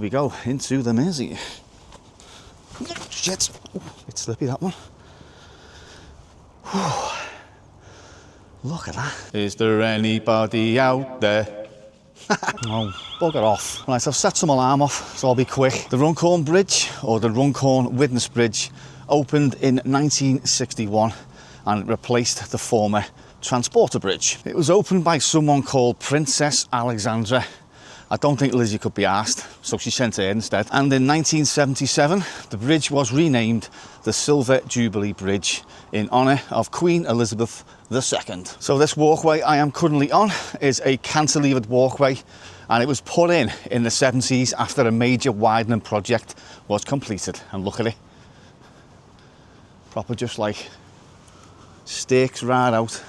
we go into the Mersey. Shit, it's slippy, that one. Look at that. Is there anybody out there? Oh, bugger off. Right, I've set some alarm off, so I'll be quick. The Runcorn Bridge, or the Runcorn Widnes Bridge, opened in 1961 and it replaced the former Transporter Bridge. It was opened by someone called Princess Alexandra. I don't think Lizzie could be asked, so she sent her instead. And in 1977, the bridge was renamed the Silver Jubilee Bridge in honour of Queen Elizabeth II. So this walkway I am currently on is a cantilevered walkway, and it was put in the 70s after a major widening project was completed. And look at it. Proper just like stakes right out.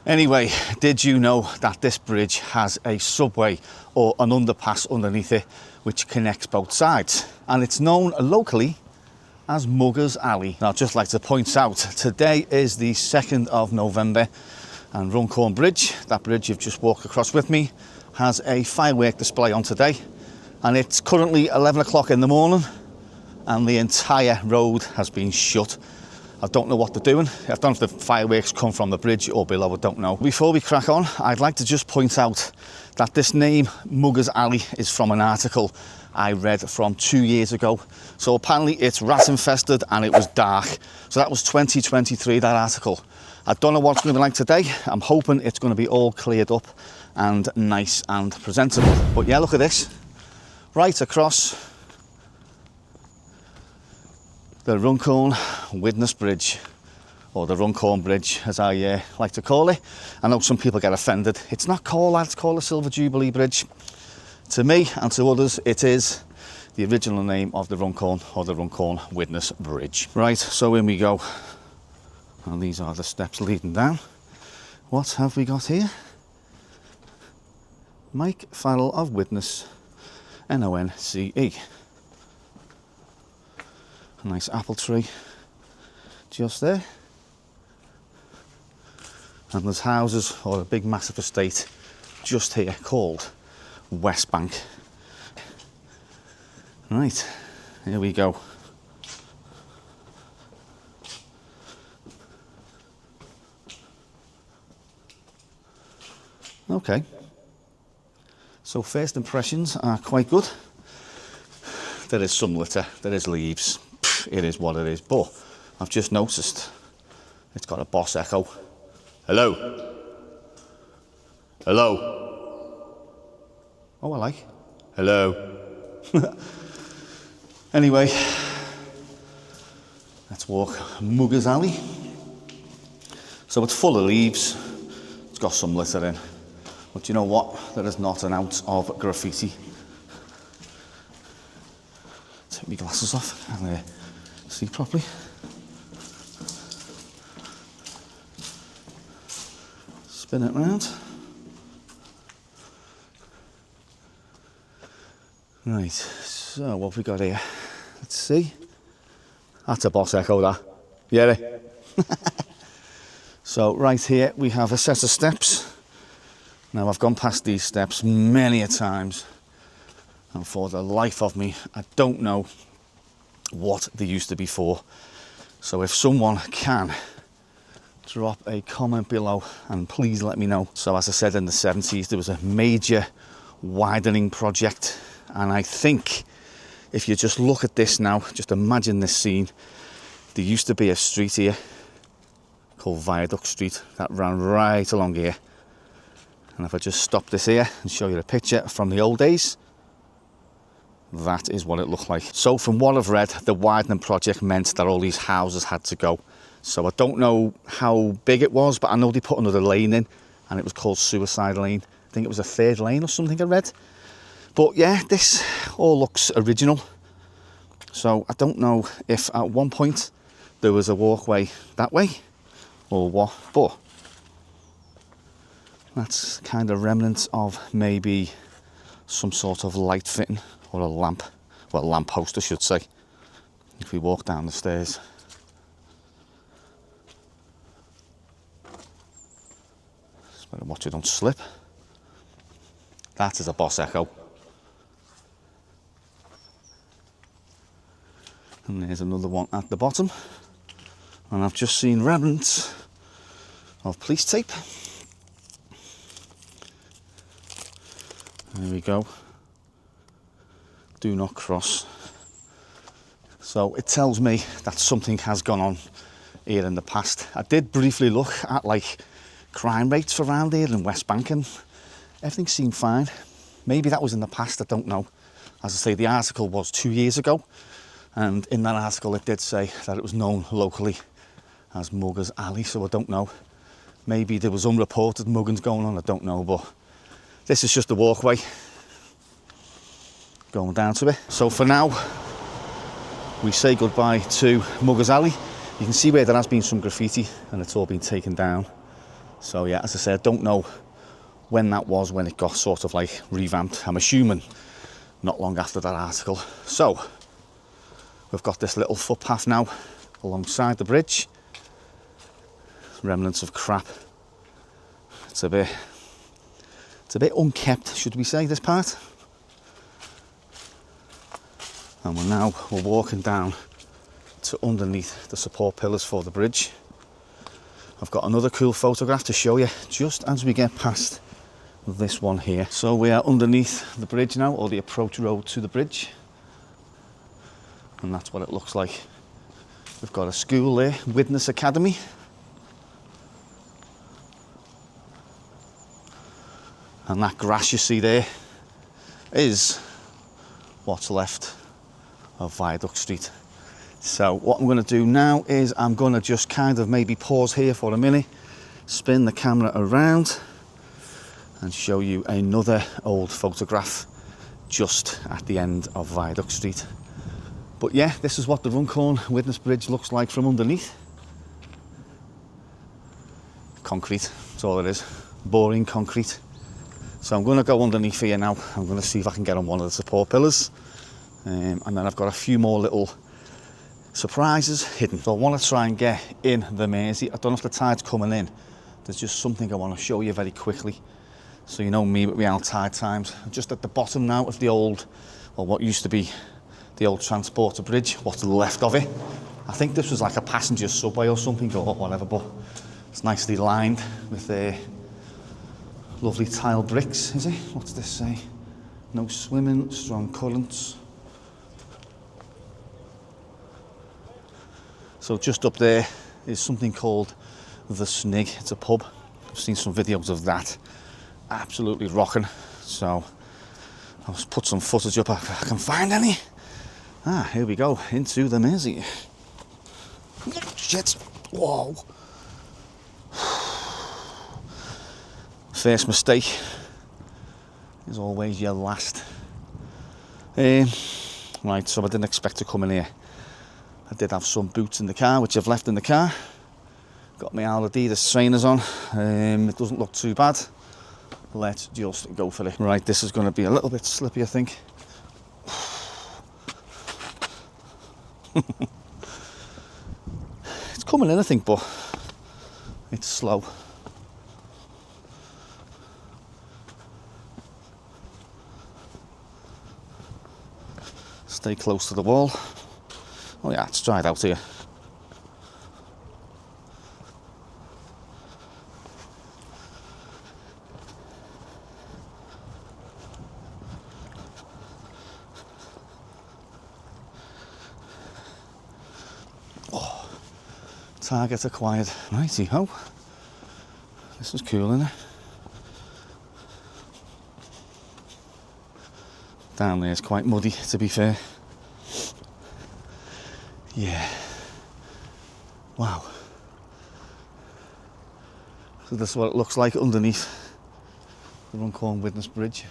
Anyway, did you know that this bridge has a subway or an underpass underneath it which connects both sides? And it's known locally as Muggers Alley. Now, I'd just like to point out, today is the 2nd of November and Runcorn Bridge, that bridge you've just walked across with me, has a firework display on today. And it's currently 11 o'clock in the morning and the entire road has been shut. I don't know what they're doing. I don't know if the fireworks come from the bridge or below, I don't know. Before we crack on, I'd like to just point out that this name, Muggers Alley, is from an article I read from 2 years ago. So apparently it's rat infested and it was dark. So that was 2023, that article. I don't know what it's going to be like today. I'm hoping it's going to be all cleared up and nice and presentable. But yeah, look at this. Right across the Runcorn Widnes Bridge, or the Runcorn Bridge as I like to call it. I know some people get offended. It's not called that, it's called the Silver Jubilee Bridge. To me and to others, it is the original name of the Runcorn, or the Runcorn Widnes Bridge. Right, so in we go. And these are the steps leading down. What have we got here? Mike Farrell of Widnes, N-O-N-C-E. A nice apple tree just there. And there's houses, or a big massive estate just here called West Bank. Right, here we go. Okay, so first impressions are quite good. There is some litter, there is leaves, it is what it is, but I've just noticed it's got a boss echo. Hello? Hello? Oh, I like. Hello? Anyway, let's walk Muggers Alley. So it's full of leaves, it's got some litter in, but you know what? There is not an ounce of graffiti. Take my glasses off and see properly. Spin it round. Right, so what have we got here? Let's see. That's a boss echo, that. Yeah. So right here we have a set of steps. Now I've gone past these steps many a times, and for the life of me I don't know what they used to be for. So if someone can drop a comment below and please let me know. So as I said, in the 70s there was a major widening project, and I think if you just look at this now, just imagine this scene. There used to be a street here called Viaduct Street that ran right along here, and if I just stop this here and show you a picture from the old days, that is what it looked like. So from what I've read, the widening project meant that all these houses had to go. So I don't know how big it was, but I know they put another lane in and it was called Suicide Lane. I think it was a third lane or something I read. But yeah, this all looks original. So I don't know if at one point there was a walkway that way or what, but that's kind of remnants of maybe some sort of light fitting or a lamp, well, a lamp post I should say, if we walk down the stairs. Just better watch it don't slip. That is a boss echo. And there's another one at the bottom. And I've just seen remnants of police tape. There we go. Do not cross. So it tells me that something has gone on here in the past. I did briefly look at like crime rates around here in West Bank and everything seemed fine. Maybe that was in the past, I don't know. As I say, the article was 2 years ago, and in that article it did say that it was known locally as Muggers Alley, so I don't know. Maybe there was unreported muggings going on, I don't know, but this is just a walkway going down to it. So for now, we say goodbye to Muggers Alley. You can see where there has been some graffiti and it's all been taken down. So yeah, as I said, I don't know when that was, when it got sort of like revamped. I'm assuming not long after that article. So we've got this little footpath now alongside the bridge. Remnants of crap. It's a bit unkept, should we say, this part. And we're walking down to underneath the support pillars for the bridge. I've got another cool photograph to show you just as we get past this one here. So we are underneath the bridge now, or the approach road to the bridge. And that's what it looks like. We've got a school there, Widnes Academy. And that grass you see there is what's left of Viaduct Street. So what I'm going to do now is I'm going to just kind of maybe pause here for a minute, spin the camera around and show you another old photograph just at the end of Viaduct Street. But yeah, this is what the Runcorn Widnes Bridge looks like from underneath. Concrete, that's all it is. Boring concrete. So I'm going to go underneath here now. I'm going to see if I can get on one of the support pillars. And then I've got a few more little surprises hidden. So I want to try and get in the Mersey. I don't know if the tide's coming in. There's just something I want to show you very quickly. So you know me with my tide times. I'm just at the bottom now of the old, well, what used to be the old transporter bridge, what's left of it. I think this was like a passenger subway or something or whatever, but it's nicely lined with lovely tile bricks, is it? What's this say? No swimming, strong currents. So just up there is something called the Snig. It's a pub. I've seen some videos of that. Absolutely rocking. So I'll just put some footage up if I can find any. Ah, here we go, into the Mersey. Shit. Whoa. First mistake is always your last. Right, so I didn't expect to come in here. I did have some boots in the car, which I've left in the car. Got my Adidas trainers on. It doesn't look too bad. Let's just go for it. Right, this is going to be a little bit slippy, I think. It's coming in, I think, but it's slow. Stay close to the wall. Oh yeah, it's dried out here. Oh, target acquired. Righty ho. This is cool, isn't it? Down there is quite muddy, to be fair. Yeah. Wow. So this is what it looks like underneath the Runcorn Widnes Bridge.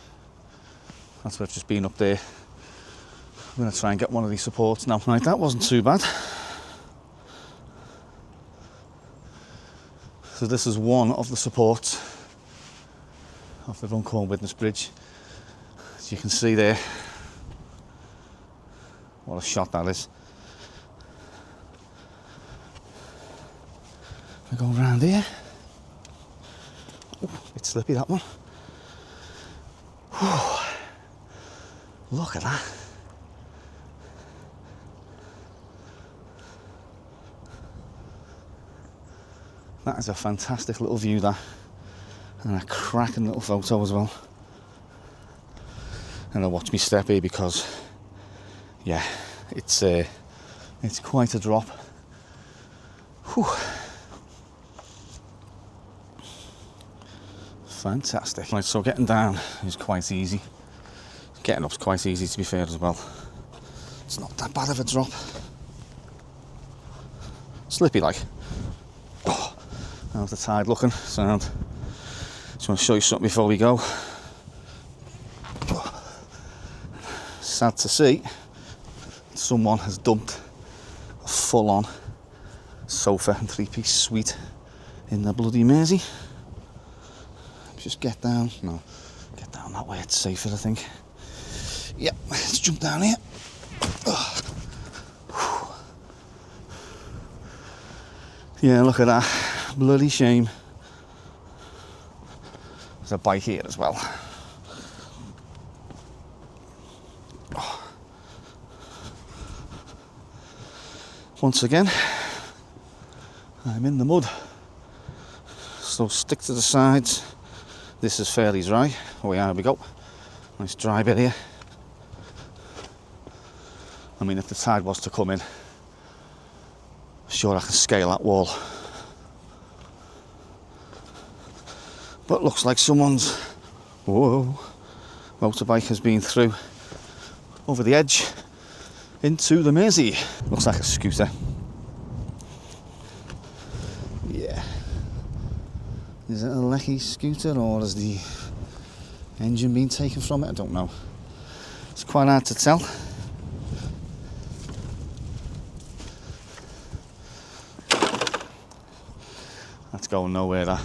That's where I've just been up there. I'm going to try and get one of these supports now. Right, that wasn't too bad. So this is one of the supports of the Runcorn Widnes Bridge. As you can see there, what a shot that is. We go around here. Ooh, a bit slippy, that one. Whew. Look at that. That is a fantastic little view, that, and a cracking little photo as well. And I'll watch me step here because, yeah, it's quite a drop. Whew. Fantastic. Right, so getting down is quite easy. Getting up's quite easy, to be fair, as well. It's not that bad of a drop. Slippy like. Oh, how's the tide looking? Sound. Just want to show you something before we go. Sad to see, someone has dumped a full-on sofa and three-piece suite in the bloody Mersey. Just get down. No, get down that way. It's safer, I think. Yep, let's jump down here. Yeah, look at that. Bloody shame. There's a bike here as well. Once again, I'm in the mud. So stick to the sides. This is fairly dry. Oh yeah, here we go. Nice dry bit here. I mean, if the tide was to come in, sure I can scale that wall. But looks like someone's motorbike has been through over the edge into the Mersey. Looks like a scooter. Yeah. Is it a Lecky scooter, or has the engine been taken from it? I don't know. It's quite hard to tell. That's going nowhere, that.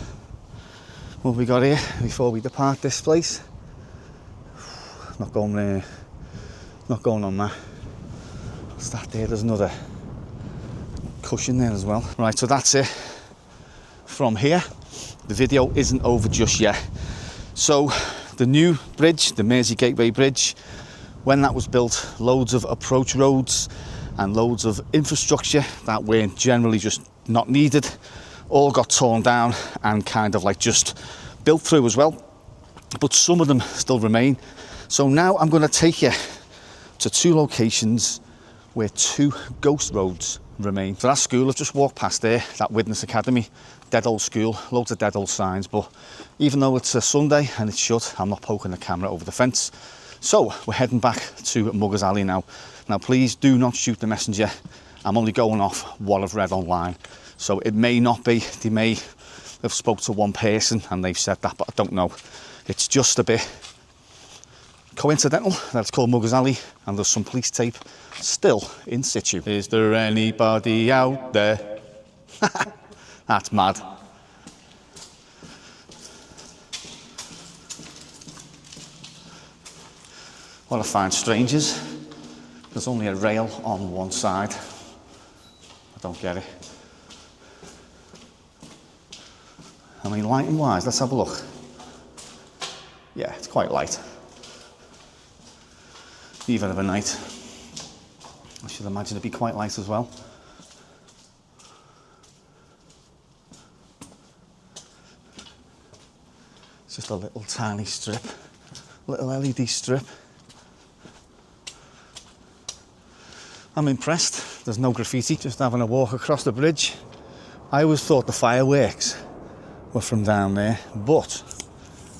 What have we got here before we depart this place? Not going on that. What's that there? There's another cushion there as well. Right, so that's it from here. The video isn't over just yet. So the new bridge, the Mersey Gateway Bridge, when that was built, loads of approach roads and loads of infrastructure that were generally just not needed all got torn down and kind of like just built through as well. But some of them still remain. So now I'm going to take you to two locations where two ghost roads remain. For that school, I've just walked past there, that Widnes Academy, dead old school, loads of dead old signs, but even though it's a Sunday and it's shut, I'm not poking the camera over the fence. So we're heading back to Muggers Alley now. Now please do not shoot the messenger. I'm only going off what I've read online. So it may not be, they may have spoke to one person and they've said that, but I don't know. It's just a bit coincidental that it's called Muggers Alley and there's some police tape still in situ. Is there anybody out there? That's mad. What I find strange is there's only a rail on one side. I don't get it. I mean, lighting wise, let's have a look. Yeah, it's quite light. Even of a night. I should imagine it'd be quite light as well. It's just a little tiny strip, little LED strip. I'm impressed. There's no graffiti, just having a walk across the bridge. I always thought the fireworks were from down there, but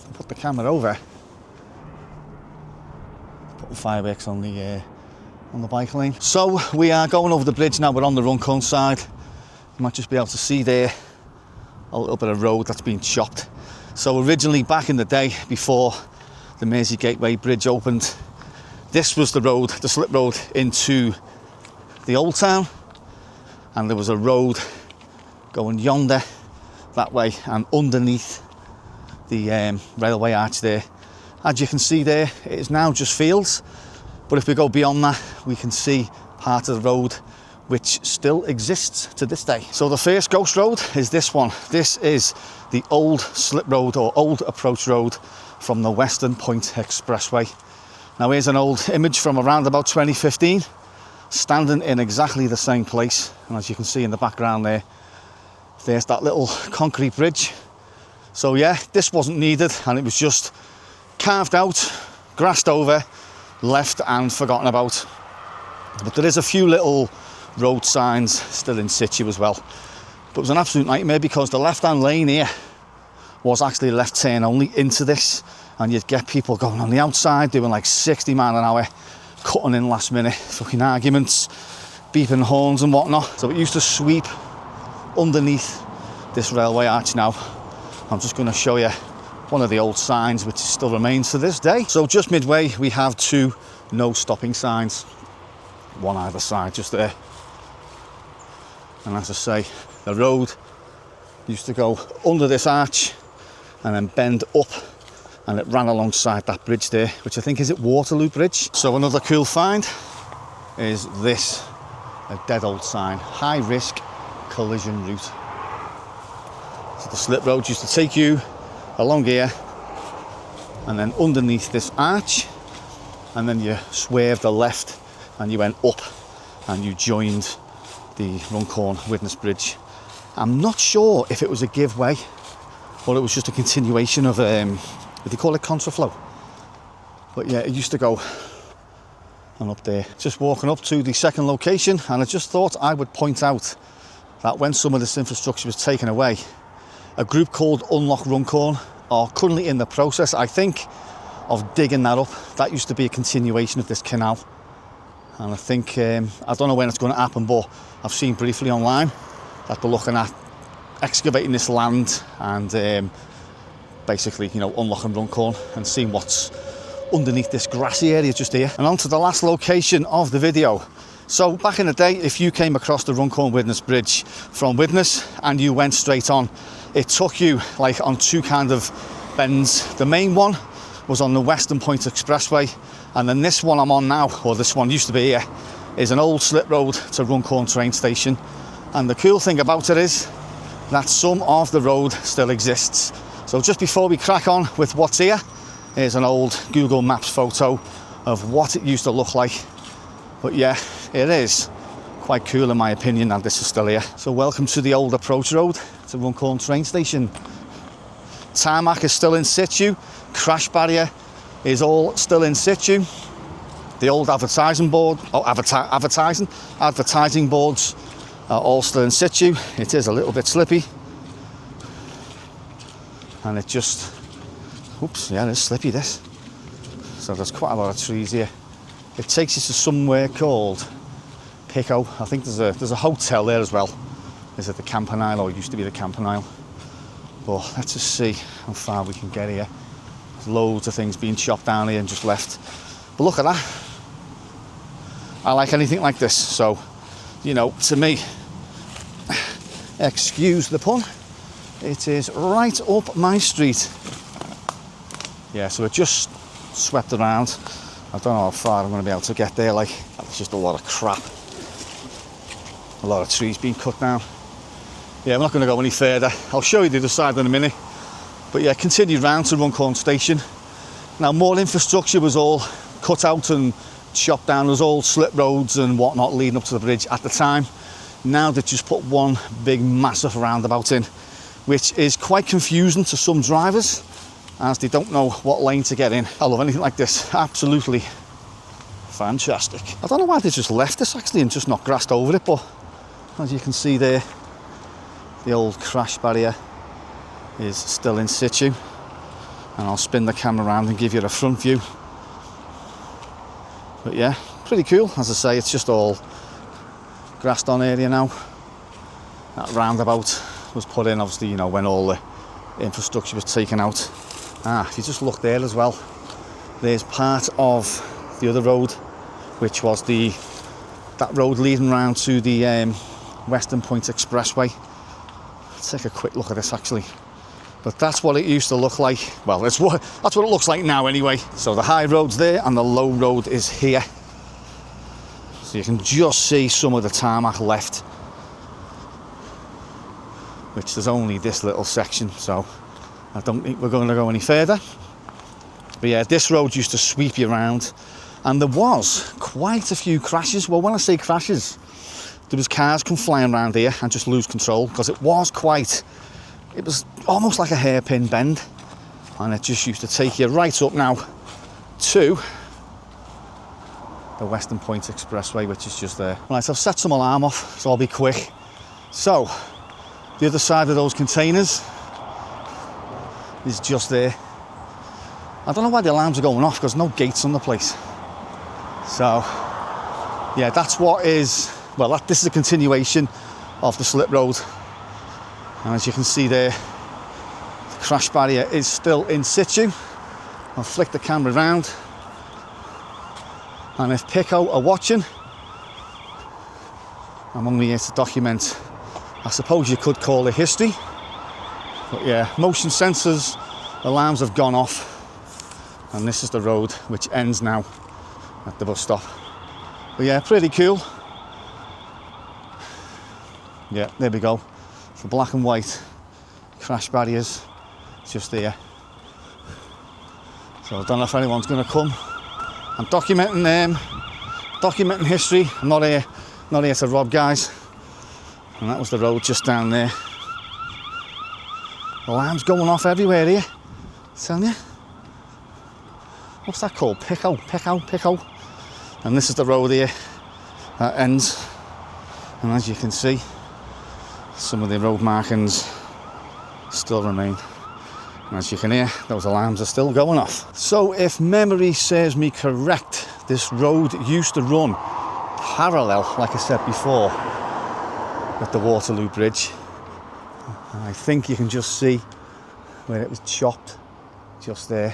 I put the camera over, put the fireworks on the bike lane. So we are going over the bridge now. We're on the Runcorn side. You might just be able to see there a little bit of road that's been chopped. So originally, back in the day, before the Mersey Gateway Bridge opened, this was the road, the slip road into the old town, and there was a road going yonder that way and underneath the railway arch there. As you can see there, it is now just fields, but if we go beyond that, we can see part of the road which still exists to this day. So the first ghost road is this one. This is the old slip road or old approach road from the Western Point Expressway. Now here's an old image from around about 2015, standing in exactly the same place, and as you can see in the background there, There's that little concrete bridge. So yeah, this wasn't needed, and it was just carved out, grassed over, left and forgotten about. But there is a few little road signs still in situ as well. But it was an absolute nightmare because the left-hand lane here was actually left turn only into this, and you'd get people going on the outside doing like 60 miles an hour, cutting in last minute, fucking arguments, beeping horns and whatnot. So it used to sweep underneath this railway arch now. I'm just going to show you one of the old signs which still remains to this day. So just midway we have two no stopping signs, one either side just there. And as I say, the road used to go under this arch and then bend up, and it ran alongside that bridge there, which I think is at Waterloo Bridge. So another cool find is this, a dead old sign, high risk collision route. So the slip road used to take you along here and then underneath this arch, and then you swerved the left and you went up and you joined the Runcorn Widnes Bridge. I'm not sure if it was a giveaway or it was just a continuation of, what they call it, contraflow. But yeah, it used to go on up there. Just walking up to the second location, and I just thought I would point out that when some of this infrastructure was taken away, a group called Unlock Runcorn are currently in the process, I think, of digging that up. That used to be a continuation of this canal. And I think, I don't know when it's going to happen, but I've seen briefly online that they're looking at excavating this land and basically, you know, unlocking Runcorn and seeing what's underneath this grassy area just here. And on to the last location of the video. So back in the day, if you came across the Runcorn Widnes Bridge from Widnes and you went straight on, it took you like on two kind of bends. The main one was on the Western Point Expressway, and then this one I'm on now, or this one used to be here, is an old slip road to Runcorn train station. And the cool thing about it is that some of the road still exists. So just before we crack on with what's here, here's an old Google Maps photo of what it used to look like. But yeah, it is quite cool in my opinion that this is still here. So welcome to the old approach road to Runcorn train station. Tarmac is still in situ, crash barrier is all still in situ. The old advertising board, advertising boards are all still in situ. It is a little bit slippy, and it just, oops, yeah, it's slippy this. So there's quite a lot of trees here. It takes you to somewhere called Pico. I think there's a hotel there as well. Is it the Campanile, or it used to be the Campanile? But let's just see how far we can get here. There's loads of things being chopped down here and just left. But look at that. I like anything like this, so, you know, to me, excuse the pun, it is right up my street. Yeah, so it just swept around. I don't know how far I'm going to be able to get there. Like, that's just a lot of crap. A lot of trees being cut down. Yeah, I'm not going to go any further. I'll show you the other side in a minute. But yeah, continued round to Runcorn station. Now, more infrastructure was all cut out and chopped down. There was all slip roads and whatnot leading up to the bridge at the time. Now they've just put one big massive roundabout in, which is quite confusing to some drivers as they don't know what lane to get in. I love anything like this, absolutely fantastic. I don't know why they just left this actually and just not grassed over it, but as you can see there, the old crash barrier is still in situ. And I'll spin the camera around and give you a front view. But yeah, pretty cool. As I say, it's just all grassed on area now. That roundabout was put in, obviously, you know, when all the infrastructure was taken out. If you just look there as well, there's part of the other road, which was that road leading round to the Western Point Expressway. Let's take a quick look at this actually. But that's what it used to look like. Well, that's what it looks like now anyway. So the high road's there and the low road is here. So you can just see some of the tarmac left, which there's only this little section, so I don't think we're going to go any further. But yeah, this road used to sweep you around, and there was quite a few crashes. Well, when I say crashes, there was cars come flying around here and just lose control, because it was almost like a hairpin bend, and it just used to take you right up now to the Western Point Expressway, which is just there. Right, so I've set some alarm off, so I'll be quick. So the other side of those containers is just there. I don't know why the alarms are going off, because no gates on the place. So yeah, that's what is, well, this is a continuation of the slip road, and as you can see there, the crash barrier is still in situ. I'll flick the camera around, and if Pico are watching, I'm only here to document, I suppose you could call it history. But yeah, motion sensors, alarms have gone off, and this is the road which ends now at the bus stop. But yeah, pretty cool. Yeah, there we go. The black and white crash barriers just there. So I don't know if anyone's going to come. I'm documenting history. I'm not here to rob guys. And that was the road just down there. Alarms going off everywhere here. I'm telling you. What's that called? Pico. And this is the road here that ends. And as you can see, some of the road markings still remain. And as you can hear, those alarms are still going off. So if memory serves me correct, this road used to run parallel, like I said before, with the Waterloo Bridge. And I think you can just see where it was chopped, just there.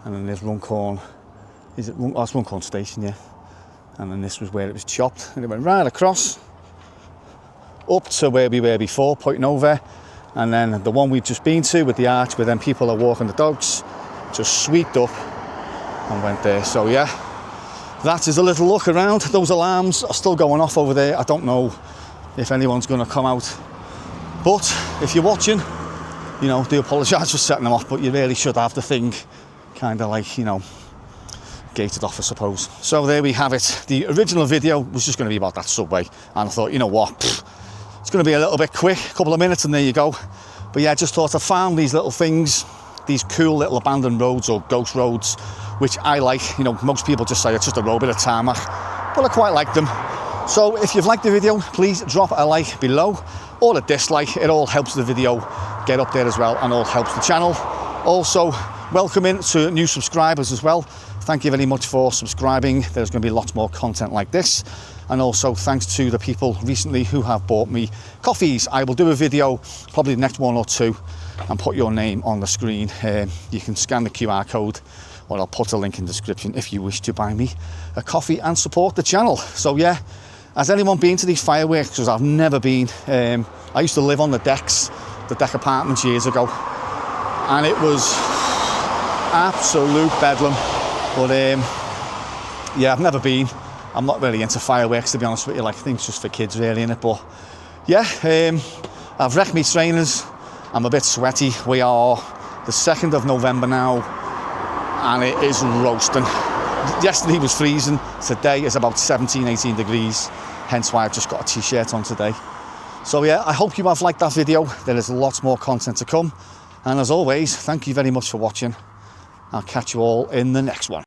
And then there's Runcorn. It's Runcorn Station, yeah. And then this was where it was chopped, and it went right across up to where we were before, pointing over. And then the one we've just been to with the arch, where then people are walking the dogs, just sweeped up and went there. So yeah, that is a little look around. Those alarms are still going off over there. I don't know if anyone's going to come out, but if you're watching, you know, do apologise for setting them off, but you really should have the thing kind of like, you know, gated off, I suppose. So there we have it. The original video was just going to be about that subway, and I thought, you know what, it's going to be a little bit quick, a couple of minutes and there you go. But yeah, I just thought I found these little things, these cool little abandoned roads or ghost roads, which I like. You know, most people just say it's just a road, bit of tarmac, but I quite like them. So if you've liked the video, please drop a like below or a dislike. It all helps the video get up there as well, and all helps the channel. Also, welcoming to new subscribers as well. Thank you very much for subscribing. There's going to be lots more content like this. And also thanks to the people recently who have bought me coffees. I will do a video, probably the next one or two, and put your name on the screen. You can scan the QR code, or I'll put a link in the description if you wish to buy me a coffee and support the channel. So yeah, has anyone been to these fireworks? Because I've never been. I used to live on the deck apartments years ago, and it was absolute bedlam. But yeah, I've never been. I'm not really into fireworks, to be honest with you. Like, I think it's just for kids really, innit? But yeah, I've wrecked my trainers. I'm a bit sweaty. We are the 2nd of November now, and it is roasting. Yesterday was freezing. Today is about 17, 18 degrees. Hence why I've just got a t-shirt on today. So yeah, I hope you have liked that video. There is lots more content to come. And as always, thank you very much for watching. I'll catch you all in the next one.